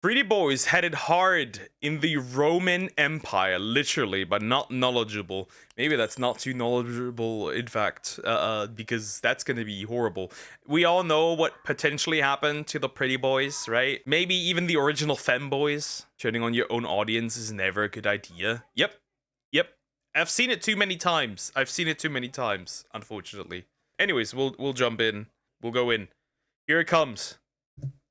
Pretty boys headed hard in the Roman Empire, literally, but not knowledgeable. Maybe that's not too knowledgeable, in fact, because that's gonna be horrible. We all know what potentially happened to the pretty boys, right? Maybe even the original femboys. Turning on your own audience is never a good idea. Yep. I've seen it too many times. Unfortunately. Anyways, we'll jump in. We'll go in. Here it comes.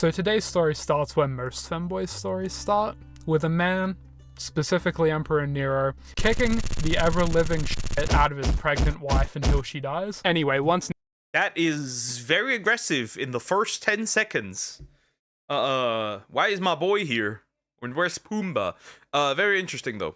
So today's story starts where most femboys' stories start, with a man, specifically Emperor Nero, kicking the ever-living shit out of his pregnant wife until she dies. Anyway, once... That is very aggressive in the first 10 seconds. Why is my boy here? And where's Pumbaa? Very interesting, though.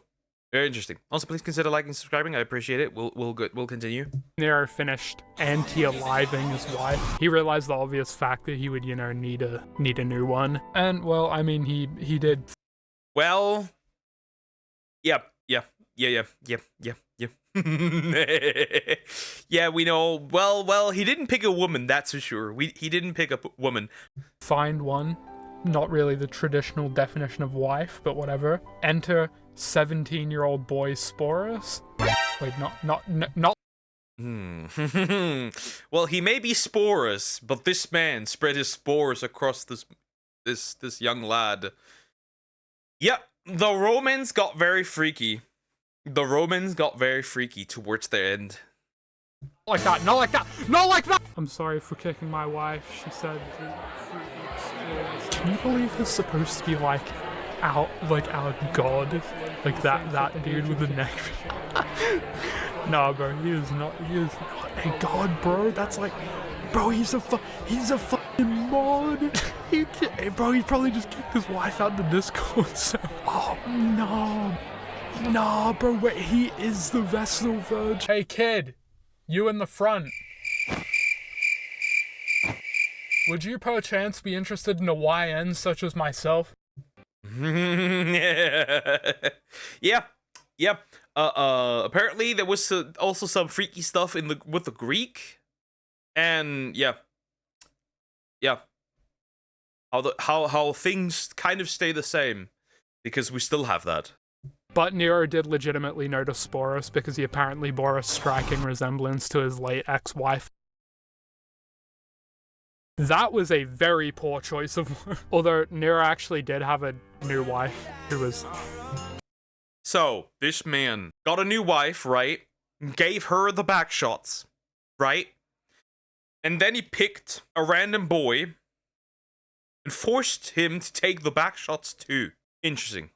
Very interesting. Also, please consider liking and subscribing. I appreciate it. We'll continue. Nero finished anti-aliving his wife, he realized the obvious fact that he would, you know, need a new one. And, well, I mean, he did. Well, yeah. Yeah, we know. Well, he didn't pick a woman, that's for sure. He didn't pick a woman. Find one. Not really the traditional definition of wife, but whatever. Enter 17-year-old boy Sporus. Wait, not. Well, he may be Sporus, but this man spread his spores across this young lad. Yep, the Romans got very freaky. Towards their end. Not like that! I'm sorry for kicking my wife, she said. Can you believe he's supposed to be our god? Like that dude with the neck. Nah, bro, he is not a god, bro. That's like, bro, he's a fucking mod. Bro, he probably just kicked his wife out the Discord, so. Oh, no. Nah, bro, wait, he is the Vestal Virgin. Hey, kid, you in the front. Would you perchance be interested in a YN such as myself? Yeah. Apparently there was also some freaky stuff with the Greek, and yeah. How things kind of stay the same because we still have that. But Nero did legitimately notice Sporus because he apparently bore a striking resemblance to his late ex-wife. That was a very poor choice of word. Although Nero actually did have a new wife who was... So, this man got a new wife, right? Gave her the back shots, right? And then he picked a random boy and forced him to take the back shots too. Interesting.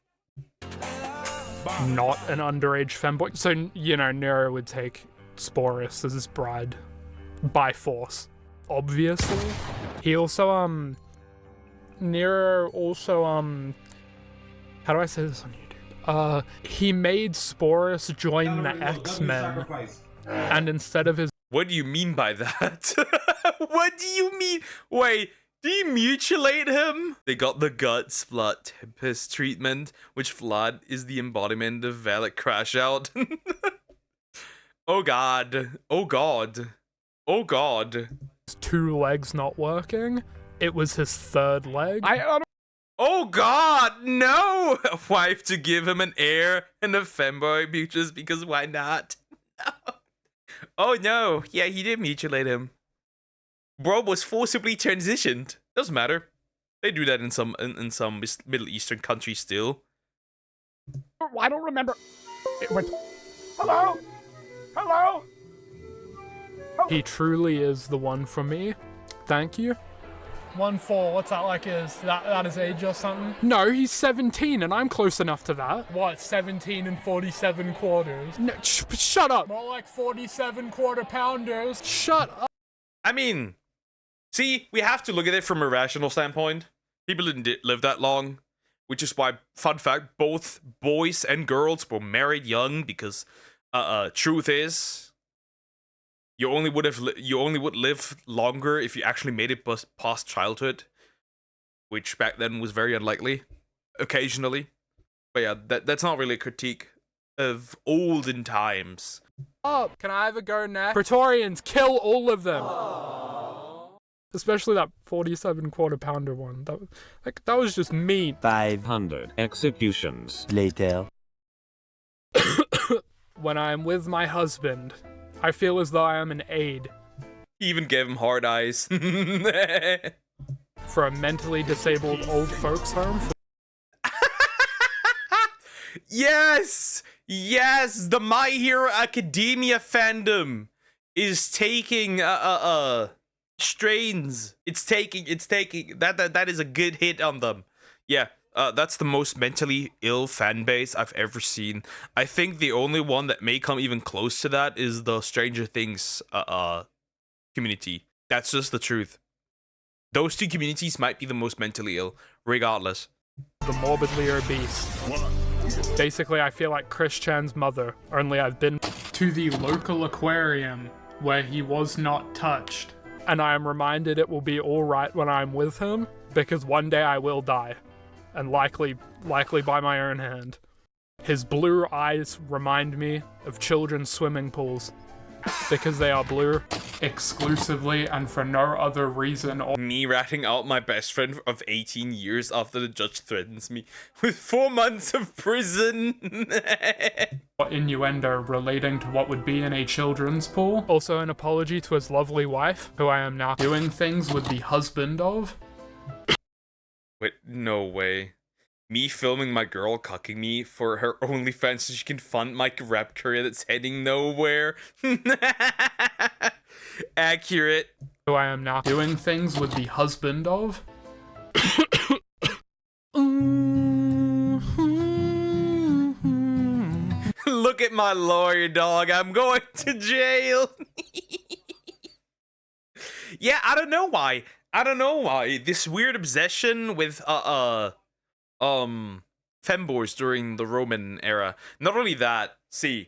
Not an underage femboy. So, you know, Nero would take Sporus as his bride by force. Obviously. He also, Nero also, how do I say this on YouTube? He made Sporus join the X-Men, and instead of his... What do you mean by that? What do you mean? Wait, do you mutilate him? They got the Guts Vlad Tempest treatment, which Vlad is the embodiment of Valak Crash Out. Oh god. Two legs not working. It was his third leg. Oh god, no! A wife to give him an heir and a femboy just because why not? No. Oh no, yeah, he did mutilate him. Bro was forcibly transitioned. Doesn't matter. They do that in some Middle Eastern countries still. I don't remember. It went... Hello? He truly is the one for me. Thank you. 1-4, what's that like is? That his age or something? No, he's 17 and I'm close enough to that. What, 17 and 47 quarters? No, shut up! More like 47 quarter-pounders. Shut up! I mean, see, we have to look at it from a rational standpoint. People didn't live that long, which is why, fun fact, both boys and girls were married young because, truth is, you only would live longer if you actually made it past childhood, which back then was very unlikely, occasionally. But yeah, that's not really a critique of olden times. Oh, can I have a go next? Praetorians, kill all of them! Especially that 47 quarter pounder one. That was just mean. 500 executions later. When I am with my husband, I feel as though I am an aide He even gave him hard eyes. for a mentally disabled old folks home. Yes! Yes! The My Hero Academia fandom is taking strains. It's taking that is a good hit on them. Yeah, that's the most mentally ill fan base I've ever seen. I think the only one that may come even close to that is the Stranger Things community. That's just the truth. Those two communities might be the most mentally ill, regardless. The morbidly obese. Basically, I feel like Chris Chan's mother, only I've been to the local aquarium where he was not touched. And I am reminded it will be alright when I'm with him, because one day I will die. And likely by my own hand. His blue eyes remind me of children's swimming pools. Because they are blue, exclusively and for no other reason or Me ratting out my best friend of 18 years after the judge threatens me with 4 months of prison. innuendo relating to what would be in a children's pool. Also an apology to his lovely wife, who I am now doing things with the husband of. Wait, no way. Me filming my girl cucking me for her OnlyFans so she can fund my rap career that's heading nowhere. Accurate. Who I am now doing things with the husband of. Look at my lawyer, dog. I'm going to jail. Yeah, I don't know why. This weird obsession with femboys during the Roman era. Not only that, you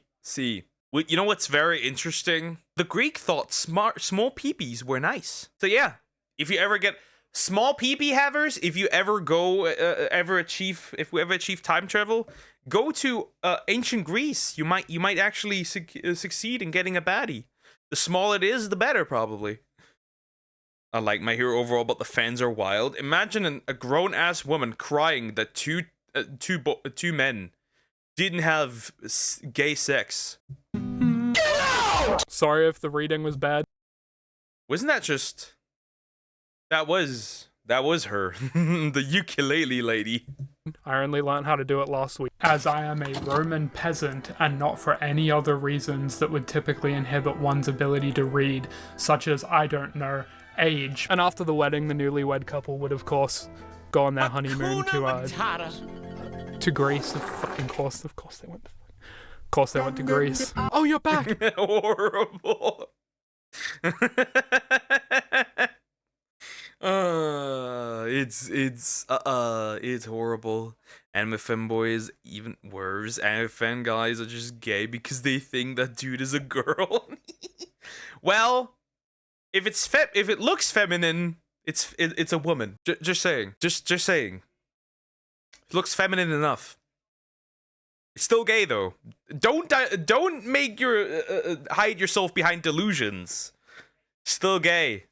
know what's very interesting? The Greek thought small peepees were nice. So yeah, if you ever get small peepee havers, if you ever go, if we ever achieve time travel, go to ancient Greece. You might actually succeed in getting a baddie. The smaller it is, the better, probably. I like My Hero overall, but the fans are wild. Imagine a grown-ass woman crying that two men didn't have gay sex. Sorry if the reading was bad. Wasn't that just... That was her. The ukulele lady. I only learned how to do it last week. As I am a Roman peasant and not for any other reasons that would typically inhibit one's ability to read, such as, I don't know, age. And after the wedding, the newlywed couple would, of course, go on their honeymoon to Greece. Of course they went. Of course they went to Greece. Oh, you're back. Horrible. It's horrible. Anime femboys, even worse. Anime fan guys are just gay because they think that dude is a girl. Well, if it looks feminine, it's a woman. Just saying. Just saying. It looks feminine enough. It's still gay though. Don't make your hide yourself behind delusions. Still gay.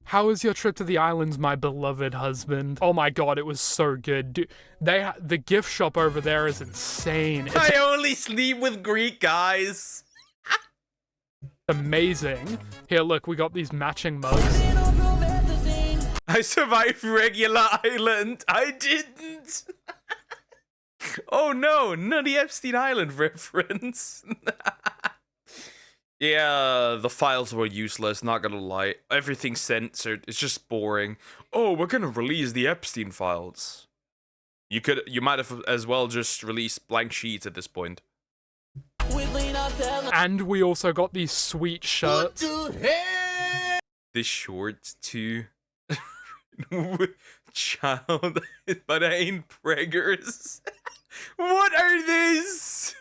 How was your trip to the islands, my beloved husband? Oh my god, it was so good. Dude, the gift shop over there is insane. It's I only sleep with Greek guys. Amazing. Here, look, we got these matching mugs. I survived regular island. I didn't. Oh no, Nutty Epstein Island reference. Yeah, the files were useless, not gonna lie. Everything's censored, it's just boring. Oh, we're gonna release the Epstein files. You might have as well just released blank sheets at this point. And we also got these sweet shirts. This short too. Child, but I ain't preggers. What are these?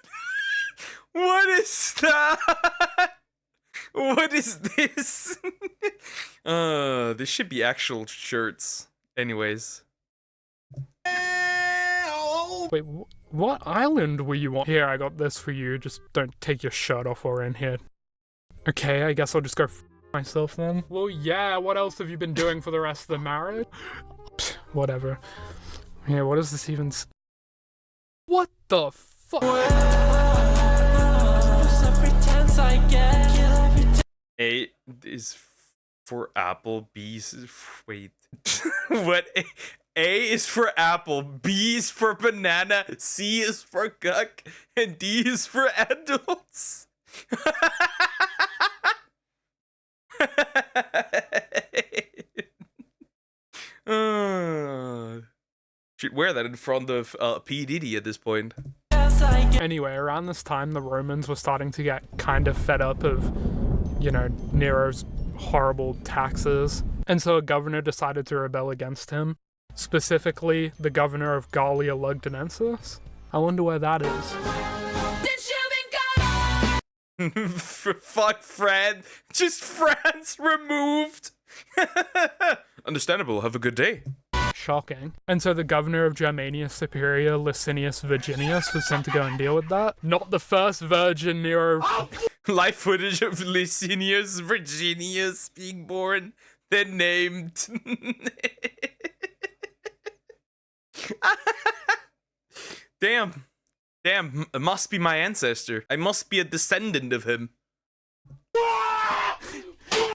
What is that? What is this? This should be actual shirts. Anyways. Wait, what island were you on? Here, I got this for you. Just don't take your shirt off while we're in here. Okay, I guess I'll just go f myself then. Well, yeah, what else have you been doing for the rest of the marriage? Whatever. Yeah, what does this even what the fuck? A is for apple, B is... Wait. What? A is for apple, B is for banana, C is for cuck, and D is for adults. Should wear that in front of P. Diddy at this point. Anyway, around this time, the Romans were starting to get kind of fed up of, you know, Nero's horrible taxes. And so a governor decided to rebel against him. Specifically, the governor of Gallia Lugdunensis. I wonder where that is. Fuck France. Just France removed. Understandable. Have a good day. Shocking. And so the governor of Germania Superior, Licinius Virginius, was sent to go and deal with that. Not the first virgin Nero. Live footage of Licinius Virginius being born, then named. Damn. Damn, it must be my ancestor. I must be a descendant of him.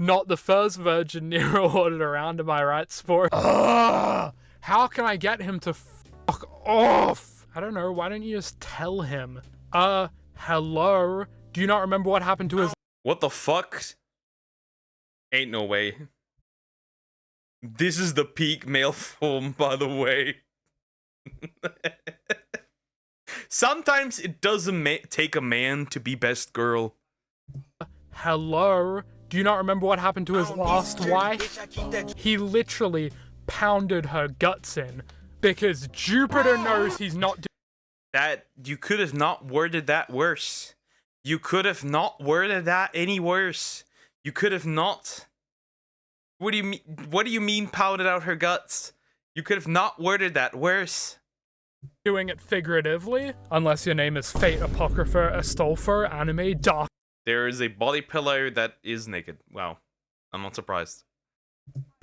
Not the first virgin Nero ordered around, am I right, sport? How can I get him to fuck off? I don't know, why don't you just tell him? Hello? Do you not remember what happened to his— What the fuck? Ain't no way. This is the peak male form, by the way. Sometimes it doesn't take a man to be best girl. Hello? Do you not remember what happened to his last wife? He literally pounded her guts in because Jupiter knows he's not That, you could have not worded that worse. You could have not worded that any worse. You could have not. What do you mean? What do you mean pounded out her guts? You could have not worded that worse. doing it figuratively, unless your name is Fate Apocrypha Astolfo Anime Dark. There is a body pillow that is naked. Wow. I'm not surprised.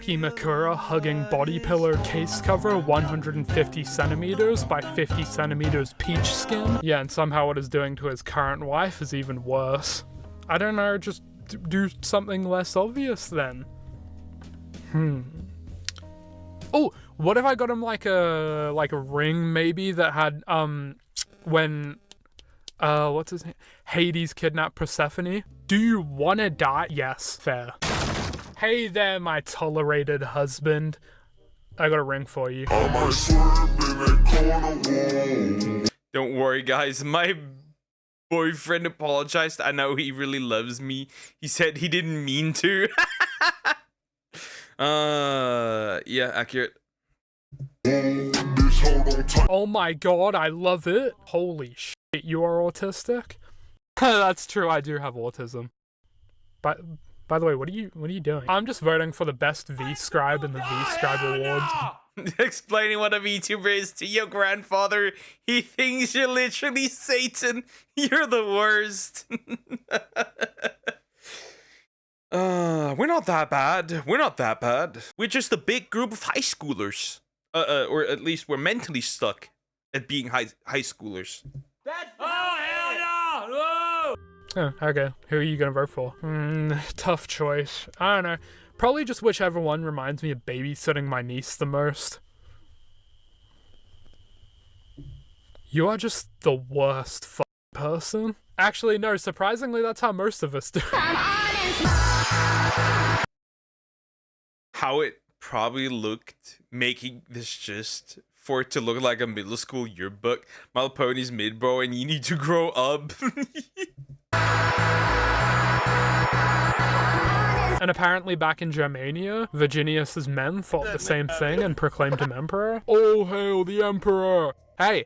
Himakura hugging body pillow case cover 150 centimeters by 50 centimeters peach skin. Yeah, and somehow what it's doing to his current wife is even worse. I don't know, just do something less obvious then. Oh, what if I got him like a ring maybe that had when what's his name? Hades kidnapped Persephone. Do you wanna die? Yes, fair. Hey there, my tolerated husband. I got a ring for you. Don't worry, guys. My boyfriend apologized. I know he really loves me. He said he didn't mean to. Yeah, accurate. Oh my god, I love it. Holy shit, you are autistic? That's true, I do have autism. But by the way, what are you doing? I'm just voting for the best V-Scribe in the V-Scribe Awards. Explaining what a VTuber is to your grandfather. He thinks you're literally Satan. You're the worst. We're not that bad. We're not that bad. We're just a big group of high schoolers. Or at least we're mentally stuck at being high schoolers. Oh, okay. Who are you gonna vote for? Tough choice. I don't know. Probably just whichever one reminds me of babysitting my niece the most. You are just the worst person. Actually, no, surprisingly, that's how most of us do. How it probably looked making this just for it to look like a middle school yearbook. My Little Pony's mid, bro, and you need to grow up. And apparently back in Germania, Virginius's men thought the same thing and proclaimed him emperor. All hail the emperor! Hey,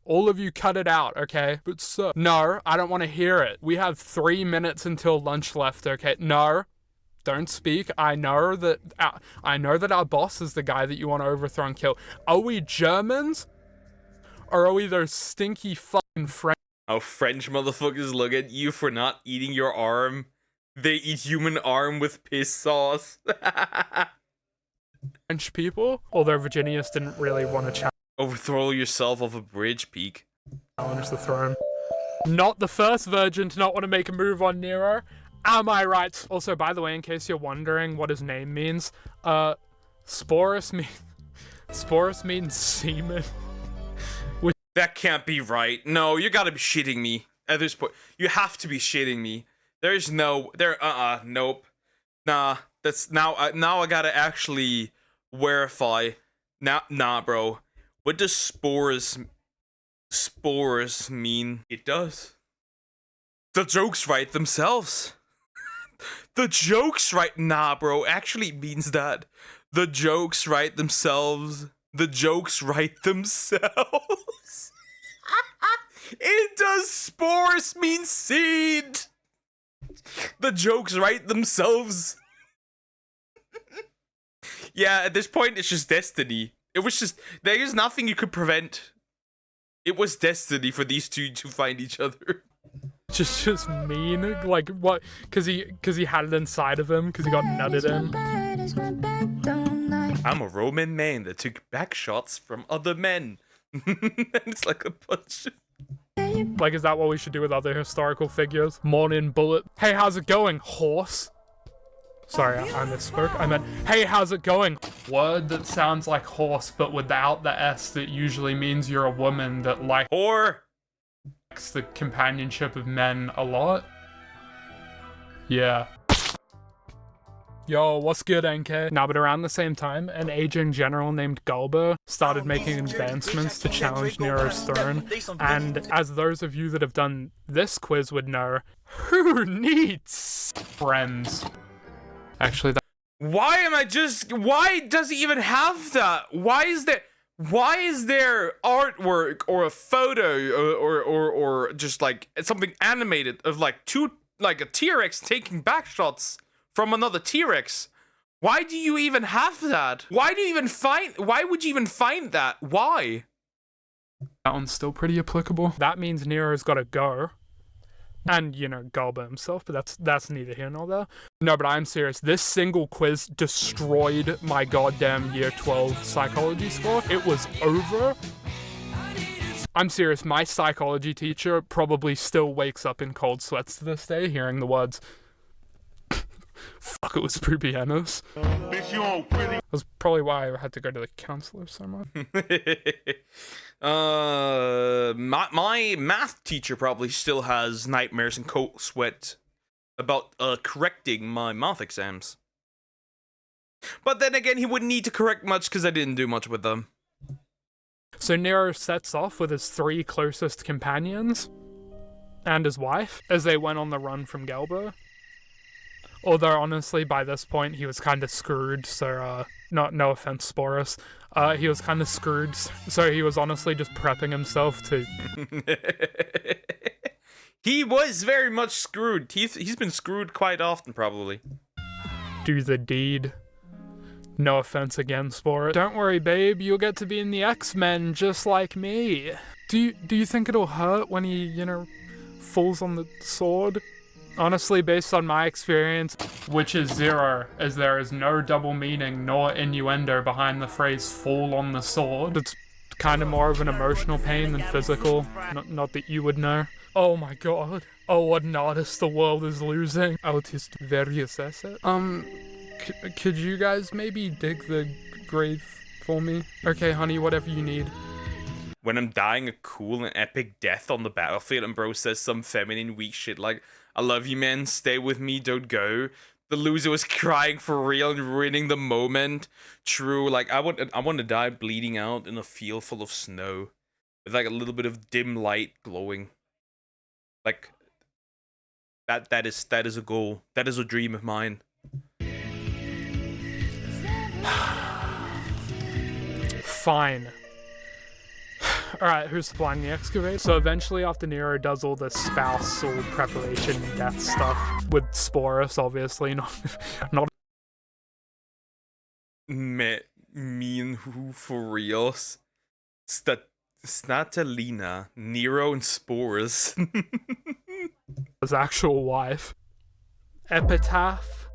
all of you cut it out, okay? But sir, no, I don't want to hear it. We have 3 minutes until lunch left, okay? No, don't speak. I know that our boss is the guy that you want to overthrow and kill. Are we Germans? Or are we those stinky fucking French? How French motherfuckers look at you for not eating your arm They eat human arm with piss sauce. French people, although Virginius didn't really want to Overthrow yourself off a bridge peak. challenge the throne. Not the first virgin to not want to make a move on Nero. Am I right? Also, by the way, in case you're wondering what his name means, Sporus means semen. That can't be right. No, you gotta be shitting me. At this point, you have to be shitting me. There's no, nope. Nah, that's now I gotta actually verify. Nah, bro. What does spores mean? It does. The jokes write themselves. The jokes write, nah, bro. Actually, it means that the jokes write themselves. The jokes write themselves. It does. Spores mean seed. The jokes write themselves. Yeah, at this point, it's just destiny. It was just, there's nothing you could prevent. It was destiny for these two to find each other. Just mean, like what? Because he had it inside of him. Because he got nutted in. I'm a Roman man that took back shots from other men. And it's like a bunch of... Like, is that what we should do with other historical figures? Morning bullet. Hey, how's it going, horse? Sorry, I misspoke. I meant, hey, how's it going? Word that sounds like horse, but without the S that usually means you're a woman that likes Whore! the companionship of men a lot. Yeah. Yo, what's good, NK? Now, but around the same time, an aging general named Galba started making advancements to challenge Nero's throne. And as those of you that have done this quiz would know, who needs friends? Actually, Why does he even have that? Why is there artwork or a photo or just like something animated of like a T-Rex taking back shots from another T-Rex? Why do you even have that? Why would you even find that? Why? that one's still pretty applicable. That means Nero's gotta go. And, you know, Galba himself, but that's neither here nor there. No, but I'm serious. This single quiz destroyed my goddamn year 12 psychology score. It was over. I'm serious. My psychology teacher probably still wakes up in cold sweats to this day hearing the words, fuck, it was Prubianos. That's probably why I had to go to the counselor so much. My math teacher probably still has nightmares and cold sweat about correcting my math exams. But then again, he wouldn't need to correct much because I didn't do much with them. So Nero sets off with his 3 closest companions and his wife as they went on the run from Galba. Although, honestly, by this point, he was kind of screwed, so, no offense, Sporus. He was kind of screwed, so he was honestly just prepping himself to... He was very much screwed. He's been screwed quite often, probably. do the deed. No offense again, Sporus. Don't worry, babe, you'll get to be in the X-Men just like me. Do you think it'll hurt when he, you know, falls on the sword? Honestly, based on my experience, which is 0, as there is no double meaning nor innuendo behind the phrase fall on the sword. It's kind of more of an emotional pain than physical. Not that you would know. Oh my god. Oh, what an artist the world is losing. Autist various asset. Could you guys maybe dig the grave for me? Okay, honey, whatever you need. When I'm dying a cool and epic death on the battlefield and bro says some feminine weak shit like, I love you, man, stay with me, don't go. The loser was crying for real and ruining the moment. True, like, I want to die bleeding out in a field full of snow. With like a little bit of dim light glowing. Like, that is a goal. That is a dream of mine. Fine. Alright, who's supplying the excavator? So eventually after Nero does all the spousal preparation death stuff with Sporus, obviously, not Me and who for reals? Snatalina, Nero and Spores. his actual wife. Epitaph.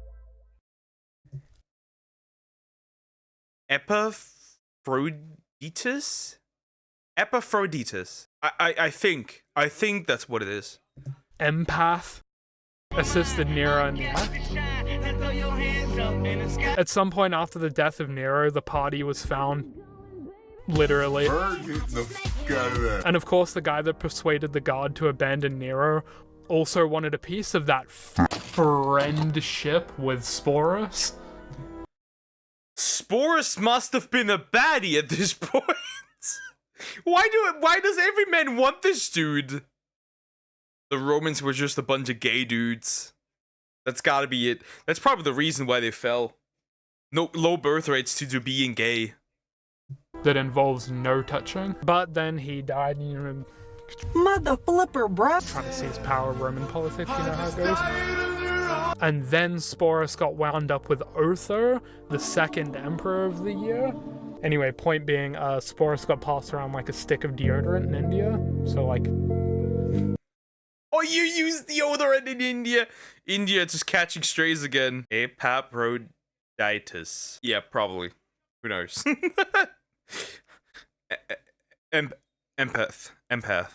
Epaphroditus? Epaphroditus. I think that's what it is. Empath. Assisted Nero in the act. At some point after the death of Nero, the party was found. Literally. And of course, the guy that persuaded the guard to abandon Nero also wanted a piece of that friendship with Sporus. Sporus must have been a baddie at this point. Why does every man want this dude? The Romans were just a bunch of gay dudes. That's gotta be it. That's probably the reason why they fell. No low birth rates due to being gay. That involves no touching. But then he died, you know. Mother flipper, bruh. Trying to seize power of Roman politics, you know how it goes. And then Sporus got wound up with Otho, the second emperor of the year. Anyway, point being, Sporus got passed around like a stick of deodorant in India. So, like... Oh, you use deodorant in India? India just catching strays again. Epaphroditus. Yeah, probably. Who knows? Empath.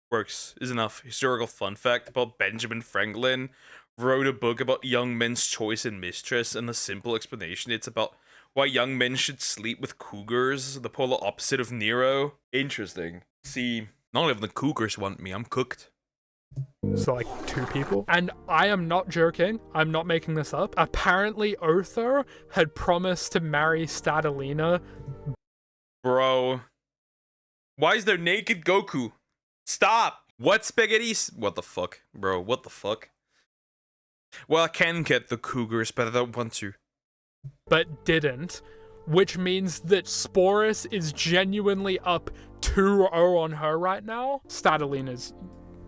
Works. Is enough. Historical fun fact about Benjamin Franklin. Wrote a book about young men's choice in mistress, and the simple explanation it's about why young men should sleep with cougars, the polar opposite of Nero. Interesting. See, not even the cougars want me, I'm cooked. So like 2 people. And I am not joking, I'm not making this up. Apparently Otho had promised to marry Statalina. Bro. Why is there naked Goku? Stop! What spaghettis? What the fuck? Bro, what the fuck? Well, I can get the cougars, but I don't want to. But didn't. Which means that Sporus is genuinely up 2-0 on her right now. Statalina's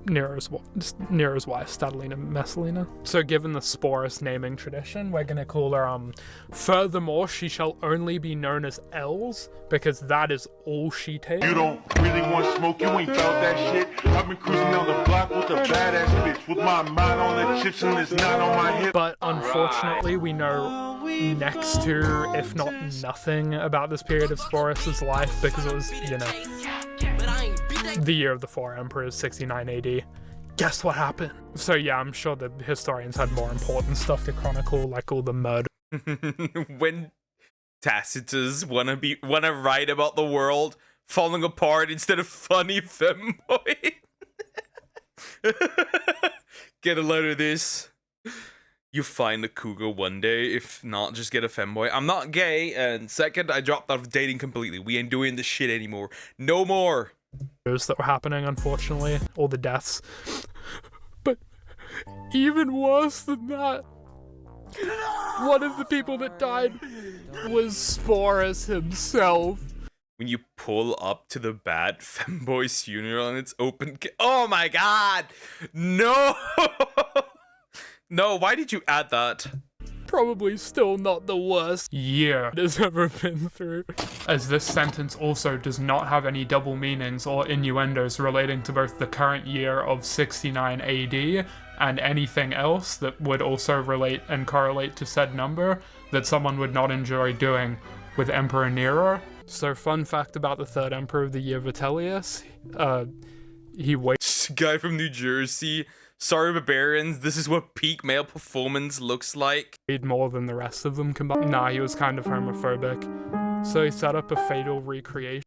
Nero's wife, Statalina Messalina. So given the Sporus naming tradition, we're gonna call her, furthermore, she shall only be known as Els, because that is all she takes. You don't really want smoke, you ain't felt that shit. I've been cruising down the block with a badass bitch, with my mind on the chips and it's not on my hip. But unfortunately, we know next to, if not nothing, about this period of Sporus' life, because it was, you know, the year of the 4 emperors, 69 AD. Guess what happened? So yeah, I'm sure the historians had more important stuff to chronicle, like all the murder. When Tacitus wanna write about the world falling apart instead of funny femboy. Get a load of this. You find a cougar one day, if not, just get a femboy. I'm not gay, and second, I dropped out of dating completely. We ain't doing this shit anymore. No more. That were happening, unfortunately, all the deaths. But even worse than that, one of the people that died was Sporus himself. When you pull up to the bad femboy's funeral and it's open, oh my god, no. No, why did you add that? Probably still not the worst year it has ever been through. As this sentence also does not have any double meanings or innuendos relating to both the current year of 69 AD and anything else that would also relate and correlate to said number that someone would not enjoy doing with Emperor Nero. So fun fact about the 3rd emperor of the year, Vitellius, he weighed... Guy from New Jersey. Sorry, barbarians, this is what peak male performance looks like. More than the rest of them combined. Nah, he was kind of homophobic. So he set up a fatal recreation.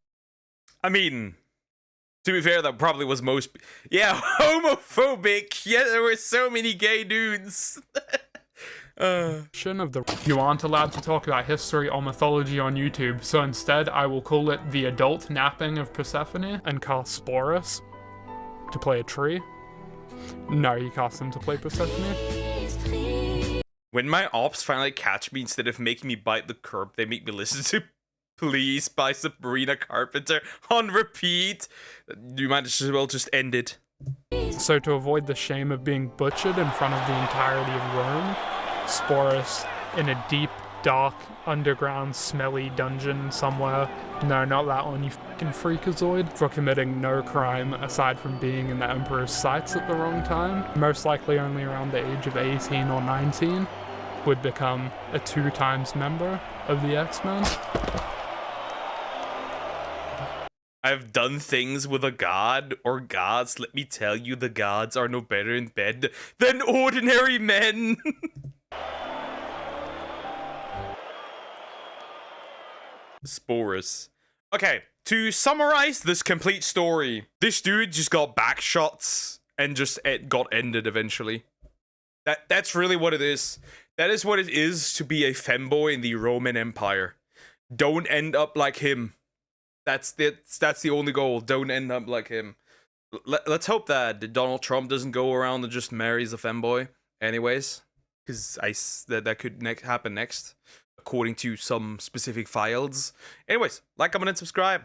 I mean, to be fair, that probably was most... Yeah, homophobic! Yeah, there were so many gay dudes! You aren't allowed to talk about history or mythology on YouTube, so instead I will call it the adult napping of Persephone and cast Sporus to play a tree. No, he cast him to play Persephone. When my ops finally catch me, instead of making me bite the curb, they make me listen to Please by Sabrina Carpenter on repeat. You might as well just end it. So to avoid the shame of being butchered in front of the entirety of Rome, Sporus, in a deep, dark, underground, smelly dungeon somewhere. No, not that one, you fucking freakazoid for committing no crime aside from being in the Emperor's sights at the wrong time, most likely only around the age of 18 or 19, would become a 2 times member of the X-Men. I've done things with a god or gods. Let me tell you, the gods are no better in bed than ordinary men. Sporus. Okay, to summarize this complete story, this dude just got back shots and just it got ended eventually. That's really what it is. That is what it is to be a femboy in the Roman Empire. Don't end up like him. That's the only goal. Don't end up like him. Let's hope that Donald Trump doesn't go around and just marries a femboy. Anyways, because that could happen next, according to some specific files. Anyways, like, comment, and subscribe.